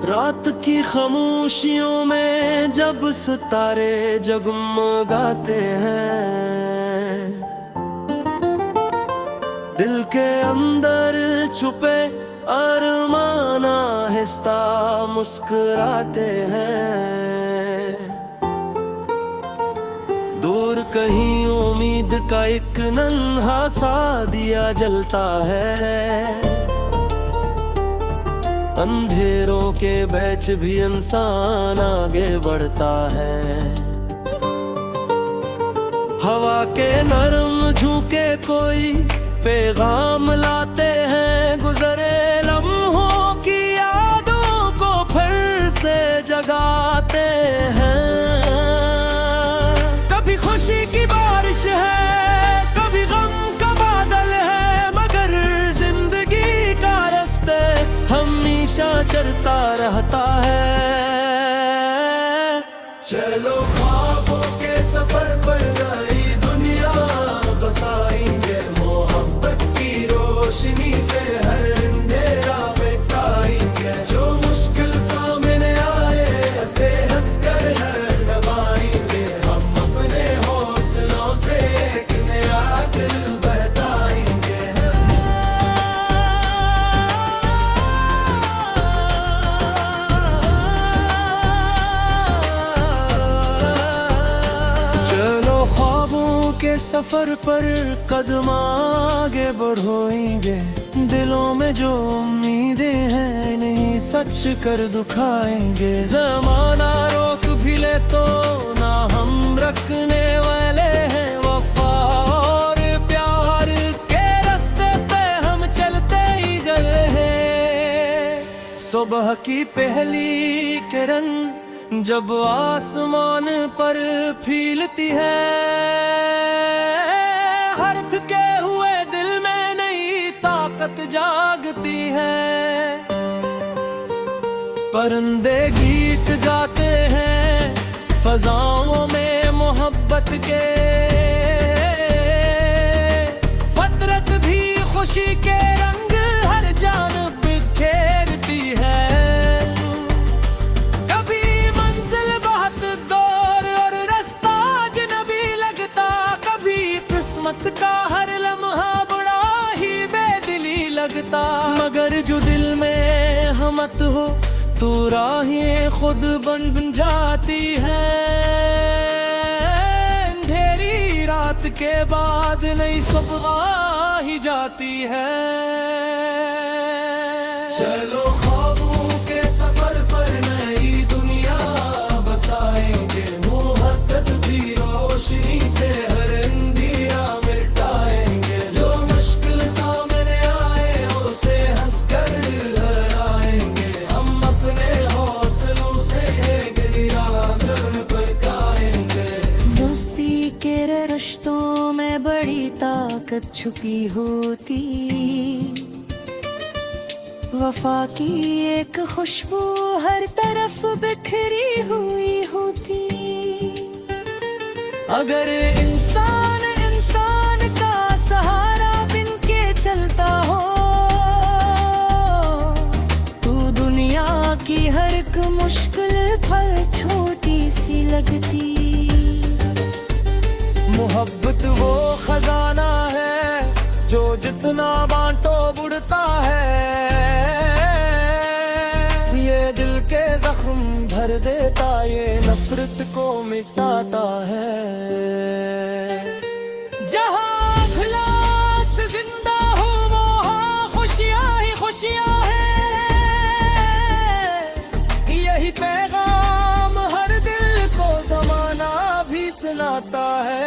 रात की खामोशियों में जब सितारे जगमगाते हैं, दिल के अंदर छुपे अरमान आहिस्ता मुस्कुराते हैं। दूर कहीं उम्मीद का एक नन्हा सा दिया जलता है। अंधेरों के बीच भी इंसान आगे बढ़ता है। हवा के नरम झोंके कोई पैगाम लाते हैं, गुजरे लम्हों की यादों को फिर से जगाते हैं। कभी खुशी की बारिश है, कभी गम का बादल है, मगर जिंदगी का रास्ते हमेशा चलता रहता है। चलो ख्वाबों के सफर पर नई दुनिया बसाएंगे, मोहब्बत की रोशनी से हर अंधेरा मिटाएंगे। जो मुश्किल सामने आए हंसे हंसकर हर दबाएंगे, हम अपने हौसलों से एक नया दिल बहलाएंगे। चलो ख्वाबों के सफर पर कदम आगे बढ़ाएंगे, दिलों में जो उम्मीदें हैं नहीं सच कर दिखाएंगे। ज़माना रोक भी ले तो ना हम रखने वाले हैं, वफा और प्यार के रास्ते पे हम चलते ही चले हैं। सुबह की पहली किरण जब आसमान पर फीलती है, हर थके हुए दिल में नई ताकत जागती है। परिंदे गीत गाते हैं फजाओं में मोहब्बत के, फितरत भी खुशी के रंग हर जानब बिखेरती है। का हर लम्हा बड़ा ही बेदिली लगता, मगर जो दिल में हमत हो तो राहें खुद बन जाती है। अंधेरी रात के बाद नई सुबह आ ही जाती है। चलो ख्वाबों के सफर पर नई दुनिया बसाएंगे, मोहब्बत भी रोशनी से हर रिश्तों में बड़ी ताकत छुपी होती, वफा की एक खुशबू हर तरफ बिखरी हुई होती। अगर इंसान इंसान का सहारा बिन के चलता हो, तो दुनिया की हर एक मुश्किल भर छोटी सी लगती। मोहब्बत वो खजाना है जो जितना बांटो बढ़ता है। ये दिल के जख्म भर देता, ये नफरत को मिटाता है। जहाँ इखलास जिंदा हो वहाँ खुशियाँ ही खुशियाँ हैं। यही पैगाम हर दिल को ज़माना भी सुनाता है।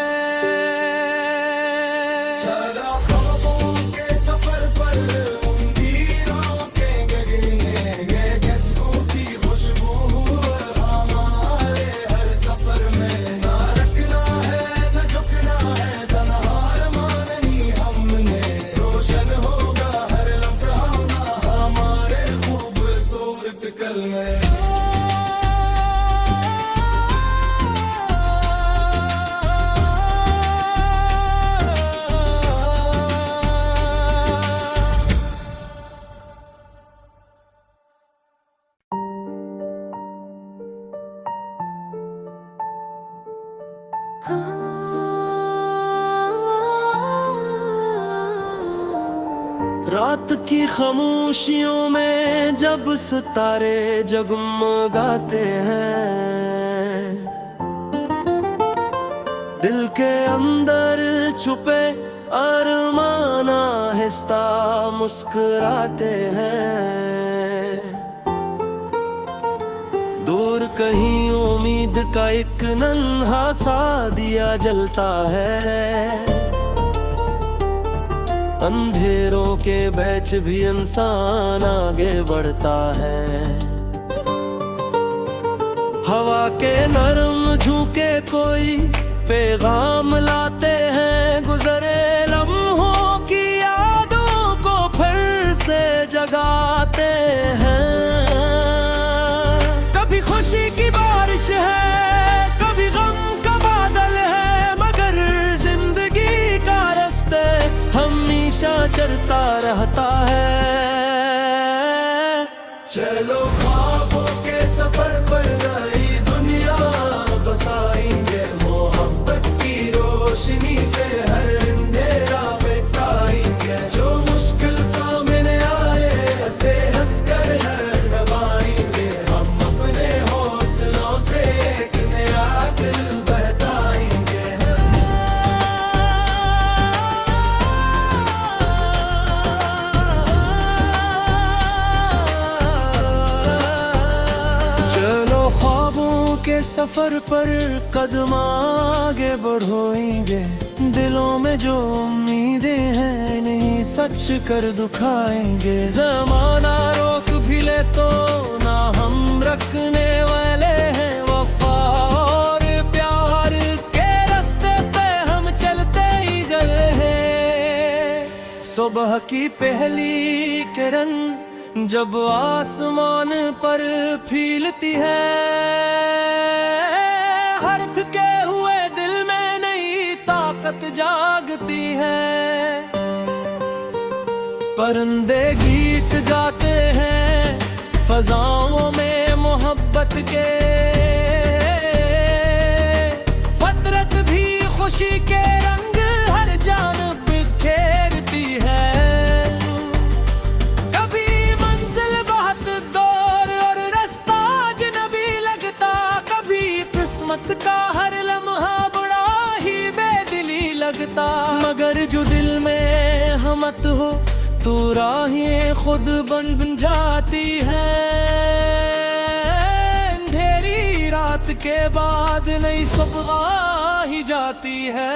रात की खामोशियों में जब सितारे जगमगाते हैं, दिल के अंदर छुपे अरमान आहिस्ता मुस्कुराते हैं। दूर कहीं उम्मीद का एक नन्हा सा दिया जलता है। अंधेरों के बीच भी इंसान आगे बढ़ता है। हवा के नरम झोंके कोई पैगाम लाते हैं, गुजरे लम्हों की यादों को फिर से जगाते हैं। कभी खुशी की बारिश है, कभी गम का बादल है, मगर जिंदगी का रास्ते हमेशा चलता रहता है। चलो ख्वाबों के सफर पर नई दुनिया बसाएंगे, मोहब्बत की रोशनी से हर अंधेरा मिटाएंगे। जो मुश्किल सामने आए हंसे हंसकर हर दबाएंगे, हम अपने हौसलों से एक नया दिल बहलाएंगे। चलो ख्वाबों के सफर पर कदम आगे बढ़ोएंगे, दिलों में जो उम्मीदें हैं नहीं सच कर दिखाएंगे। ज़माना रोक भी ले तो ना हम रखने वाले हैं, वफा और प्यार के रास्ते पे हम चलते ही चले हैं। सुबह की पहली किरण जब आसमान पर फीलती है, हर थके हुए दिल में नई ताकत जागती है। परिंदे गीत गाते हैं फजाओं में मोहब्बत के, फितरत भी खुशी के रंग हर जानब बिखेरती है। का हर लम्हा बड़ा ही बेदिली लगता, मगर जो दिल में हमत हो तो राहें खुद बन जाती है। अंधेरी रात के बाद नई सुबह ही जाती है।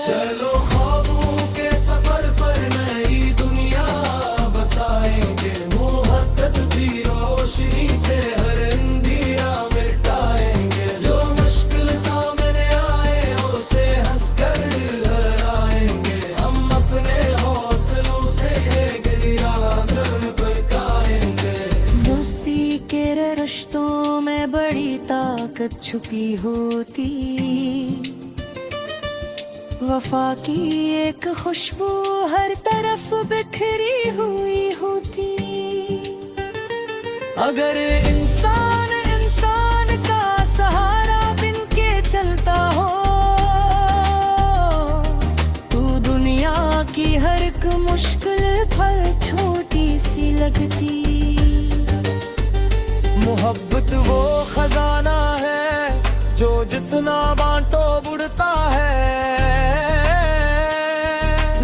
चलो ख्वाबों के सफर पर नई दुनिया बसाएंगे, मोहब्बत की रोशनी से हर रिश्तों में बड़ी ताकत छुपी होती, वफा की एक खुशबू हर तरफ बिखरी हुई होती। अगर इंसान इंसान का सहारा बिन के चलता हो, तो दुनिया की हर एक मुश्किल फल छोटी सी लगती। मोहब्बत वो खजाना है जो जितना बांटो बढ़ता है।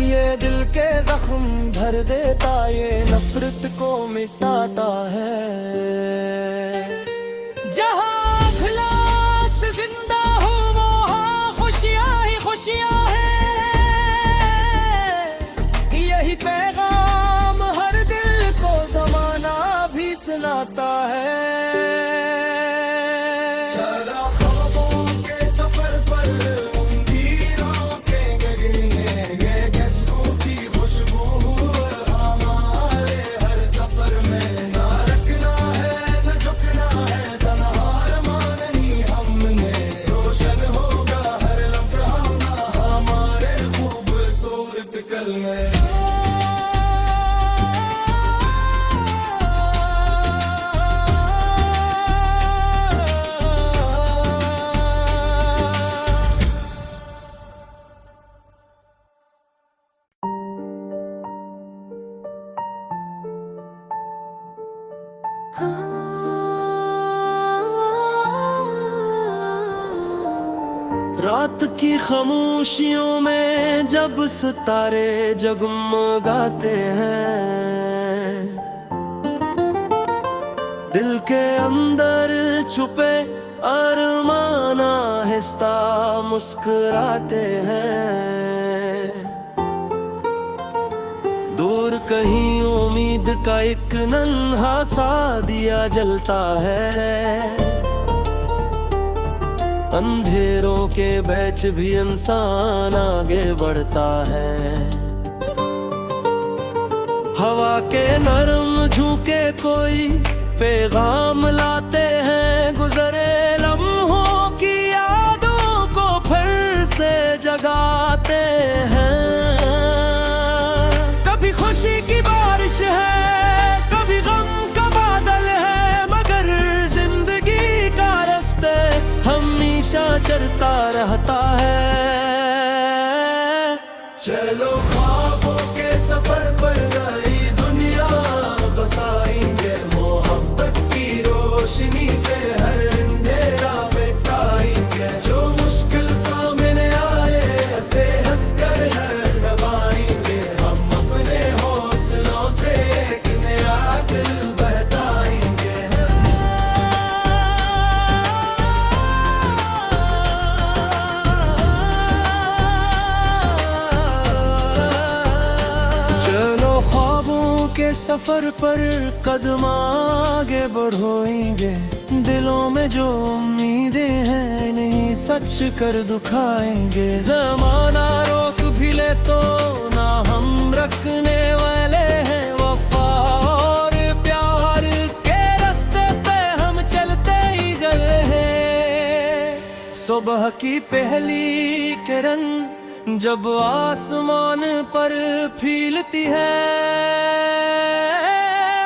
ये दिल के जख्म भर देता, ये नफरत को मिटाता है। जहाँ इखलास जिंदा हो वहाँ खुशियाँ ही खुशियाँ हैं। यही पैगाम हर दिल को ज़माना भी सुनाता है। रात की खामोशियों में जब सितारे जगमगाते हैं, दिल के अंदर छुपे अरमान आहिस्ता मुस्कुराते हैं। दूर कहीं उम्मीद का एक नन्हा सा दिया जलता है, अंधेरों के बीच भी इंसान आगे बढ़ता है। हवा के नरम झोंके कोई पैगाम लाते हैं, गुजरे लम्हों की यादों को फिर से जगाते हैं। कभी खुशी की बारिश है, कभी गम का बादल है, मगर जिंदगी का रास्ता हमेशा चलता रहता है। चलो ख्वाबों के सफर पर नई दुनिया बसाएंगे, मोहब्बत की रोशनी से हर अंधेरा मिटाएंगे। जो मुश्किल सामने आए ऐसे हंसकर हर दबाएंगे, हम अपने हौसलों से एक नया दिल बहलाएंगे। चलो ख्वाबों के सफर पर कदम आगे बढ़ाएंगे, दिलों में जो उम्मीदें हैं नहीं सच कर दिखाएंगे। ज़माना रोक भी ले तो ना हम रखने वाले हैं, वफा और प्यार के रास्ते पे हम चलते ही चले हैं। सुबह की पहली किरण जब आसमान पर फीलती है,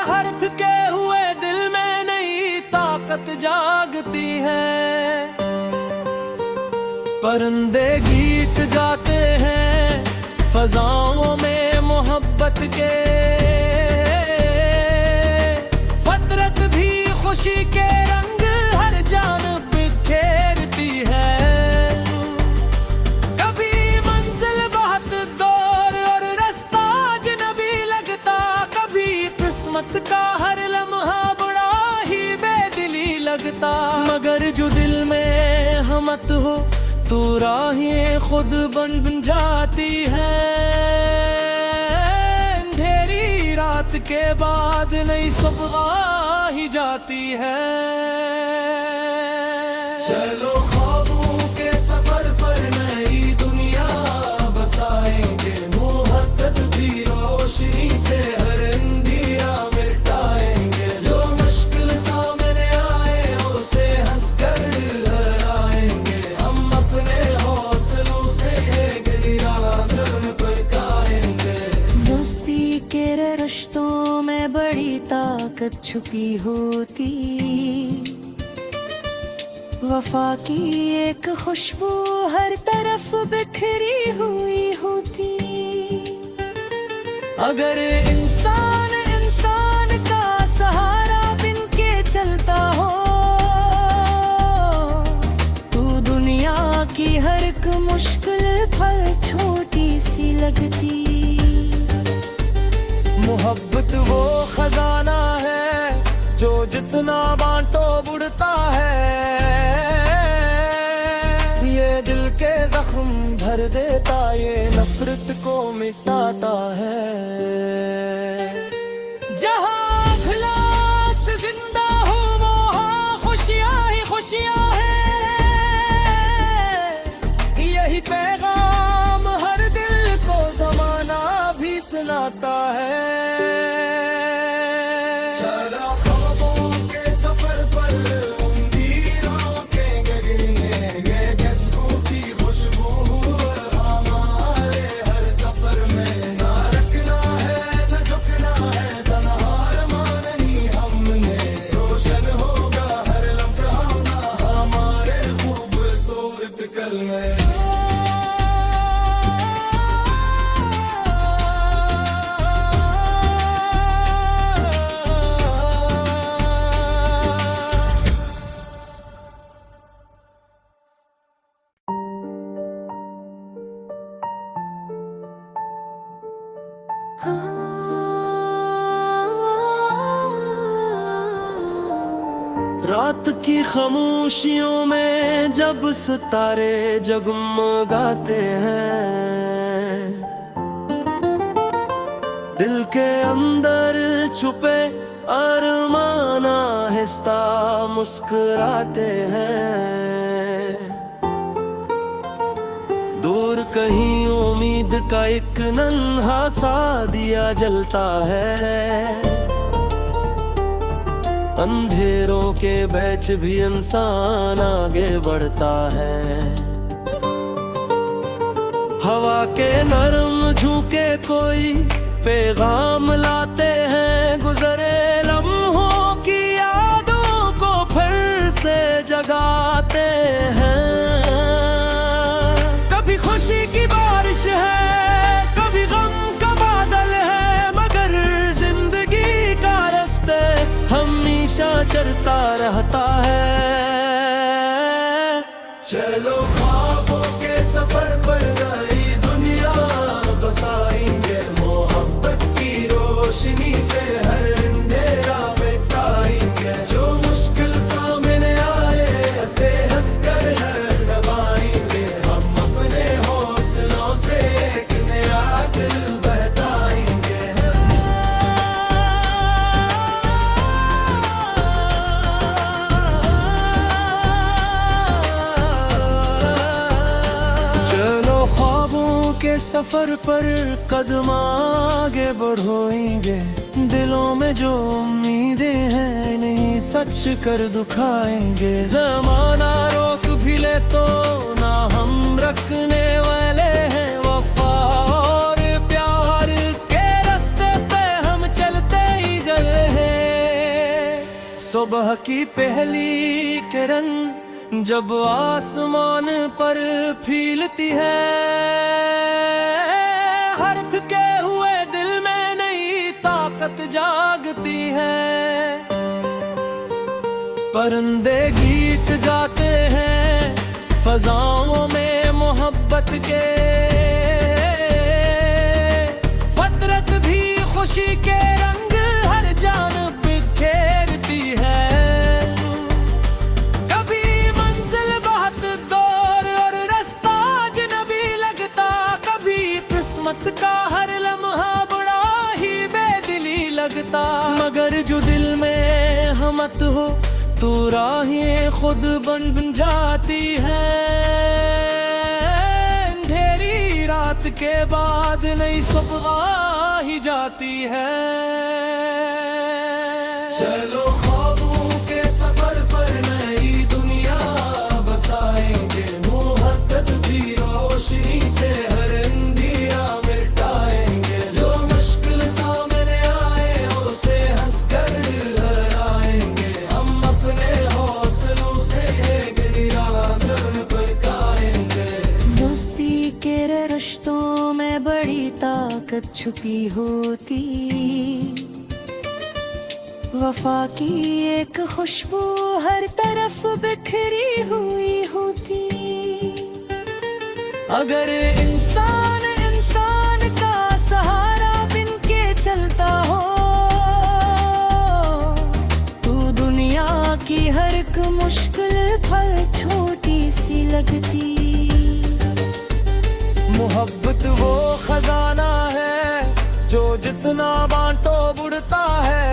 हर थके हुए दिल में नई ताकत जागती है। परिंदे गीत गाते हैं फजाओं में मोहब्बत के, फितरत भी खुशी के रंग हर जानब बिखेरती है। का हर लम्हा बड़ा ही बेदिली लगता, मगर जो दिल में हमत हो तो राहें खुद बन जाती है। अंधेरी रात के बाद नई सुबह ही जाती है। चलो ख्वाबों के सफर पर नई दुनिया बसाएंगे, मोहब्बत की रोशनी से हर रिश्तों में बड़ी ताकत छुपी होती, वफा की एक खुशबू हर तरफ बिखरी हुई होती। अगर इंसान इंसान का सहारा बिन के चलता हो, तो दुनिया की हर एक मुश्किल भर छोटी सी लगती। मोहब्बत वो खजाना है जो जितना बांटो बढ़ता है, ये दिल के जख्म भर देता, ये नफरत को मिटाता है। जहाँ इखलास जिंदा हो वहाँ खुशियाँ ही खुशियाँ हैं, यही पैगाम हर दिल को ज़माना भी सुनाता है। रात की खामोशियों में जब सितारे जगमगाते हैं, दिल के अंदर छुपे अरमान आहिस्ता मुस्कुराते हैं। दूर कहीं उम्मीद का एक नन्हा सा दिया जलता है, अंधेरों के बीच भी इंसान आगे बढ़ता है। हवा के नरम झोंके कोई पैगाम लाते हैं, गुजरे लम्हों की यादों को फिर से जगाते हैं। कभी खुशी की बारिश है, कभी गम का बादल है, मगर जिंदगी का रास्ते हमेशा चलता रहता है। चलो ख्वाबों के सफर पर नई दुनिया बसाएंगे, मोहब्बत की रोशनी से हर अंधेरा मिटाएंगे। जो मुश्किल सामने आए ऐसे हंसकर हर दबाएंगे, हम अपने हौसलों से एक नया दिल बहलाएंगे। चलो ख्वाबों के सफर पर कदम आगे बढ़ोएंगे, दिलों में जो उम्मीदें हैं नहीं सच कर दिखाएंगे। ज़माना रोक भी ले तो ना हम रखने वाले हैं, वफा और प्यार के रास्ते पे हम चलते ही चले हैं। सुबह की पहली किरण जब आसमान पर फीलती है, हर थके हुए दिल में नई ताकत जागती है। परिंदे गीत गाते हैं फजाओं में मोहब्बत के, फितरत भी खुशी के रंग हर जान बिखेरती है। का हर लम्हा बड़ा ही बेदिली लगता, मगर जो दिल में हमत हो तो राहें खुद बन जाती है। अंधेरी रात के बाद नई सुबह ही जाती है। चलो ख्वाबों के सफर पर नई दुनिया बसाएंगे, मोहब्बत की रोशनी से हर रिश्तों में बड़ी ताकत छुपी होती, वफा की एक खुशबू हर तरफ बिखरी हुई होती। अगर इंसान इंसान का सहारा बिन के चलता हो, तो दुनिया की हर एक मुश्किल पल छोटी सी लगती। मोहब्बत वो खजाना है जो जितना बांटो बढ़ता है,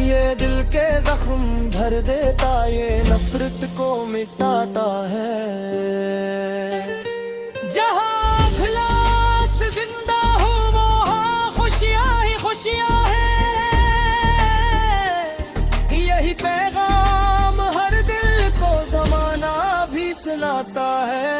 ये दिल के जख्म भर देता, ये नफरत को मिटाता है। जहाँ इखलास जिंदा हो वहाँ खुशियाँ ही खुशियाँ हैं, यही पैगाम हर दिल को जमाना भी सुनाता है।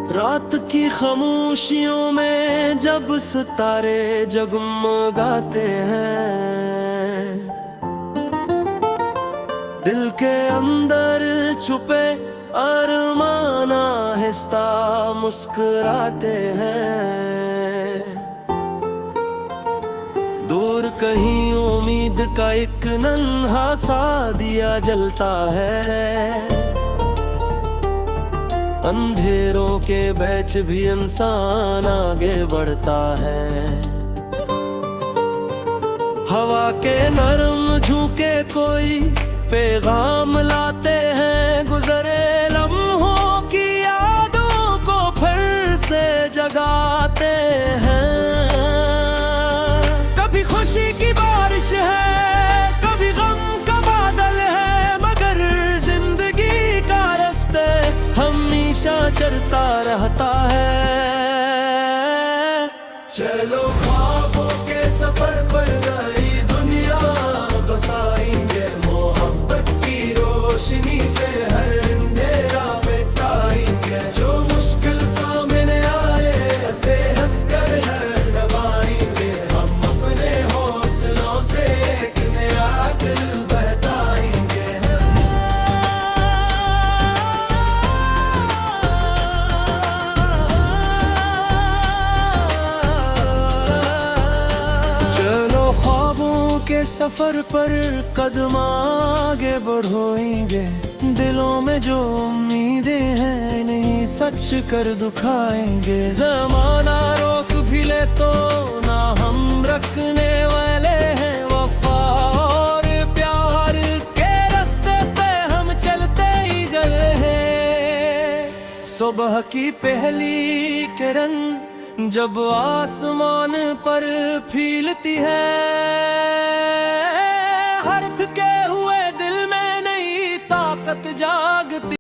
रात की खामोशियों में जब सितारे जगमगाते हैं, दिल के अंदर छुपे अरमान आहिस्ता मुस्कुराते हैं। दूर कहीं उम्मीद का एक नन्हा सा दिया जलता है। अंधेरों के बीच भी इंसान आगे बढ़ता है। हवा के नरम झोंके कोई पैगाम लाते हैं, गुजरे लम्हों की यादों को फिर से जगाते हैं। कभी खुशी की बारिश है, कभी गम का बादल है, मगर जिंदगी का रास्ते हमेशा चलता रहता है। चलो ख्वाबों के सफर पर नई दुनिया बसाएंगे, मोहब्बत की रोशनी से हर अंधेरा मिटाएंगे। जो मुश्किल सामने आए ऐसे हंसकर हर दबाएंगे, हम अपने हौसलों से एक नया दिल बहलाएंगे। चलो ख्वाबों के सफर पर कदम आगे बढ़ाएंगे, दिलों में जो उम्मीदें हैं नहीं सच कर दिखाएंगे। ज़माना रोक भी ले तो ना हम रखने वाले हैं, वफा और प्यार के रास्ते पे हम चलते ही गए हैं। सुबह की पहली किरण जब आसमान पर फीलती है, हर थके हुए दिल में नई ताकत जागती